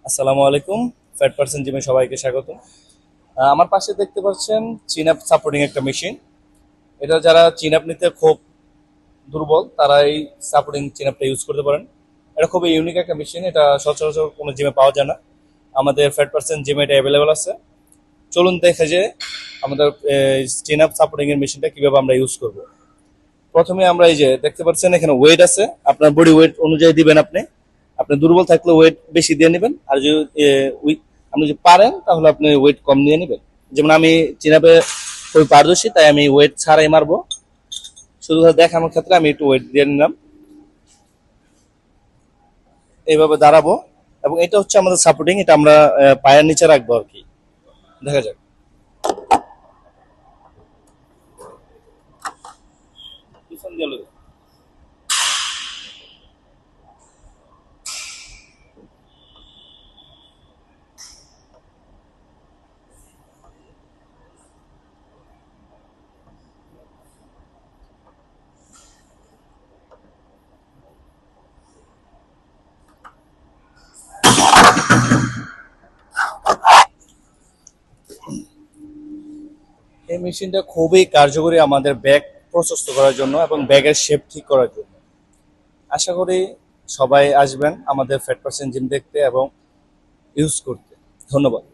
আসসালামু আলাইকুম। Fat person জিমে সবাইকে স্বাগত। আমার পাশে দেখতে পাচ্ছেন চিন আপ সাপোর্টিং একটা মেশিন। এটা যারা চিন আপ নিতে খুব দুর্বল তারা এই সাপোর্টিং চিন আপটা ইউজ করতে পারেন। এটা খুবই ইউনিক একটা মেশিন, এটা সচরাচর কোনো জিমে পাওয়া যায় না। আমাদের ফ্যাট পার্সন জিমে এটা অ্যাভেলেবল আছে। চলুন দেখে যে আমাদের চিন আপ সাপোর্টিং এর মেশিনটা কিভাবে আমরা ইউজ করব। প্রথমে আমরা এই যে দেখতে পাচ্ছেন এখানে ওয়েট আছে, আপনার বডি ওয়েট অনুযায়ী দিবেন। আপনি আপনি দুর্বল থাকলে ওয়েট বেশি দিয়ে নেবেন, আর যদি আপনি যদি পারেন তাহলে আপনি ওয়েট কম নিয়ে নেবেন। যেমন আমি চিনাপে খুবই পারদর্শী, তাই আমি ওয়েট ছাড়াই মারবো। শুধু দেখানোর ক্ষেত্রে আমি একটু ওয়েট দিয়ে নিলাম, এইভাবে দাঁড়াবো। এবং এটা হচ্ছে আমাদের সাপোর্টিং, এটা আমরা পায়ের নিচে রাখবো আর কি। দেখা যাক। পিছন দিয়ে লইবো। এই মেশিনটা খুবই কার্যকরী আমাদের ব্যাক প্রশস্ত করার জন্য এবং ব্যাগের শেপ ঠিক করার জন্য। আশা করি সবাই আসবেন আমাদের ফ্যাট পার্সেন্ট জিম দেখতে এবং ইউজ করতে। ধন্যবাদ।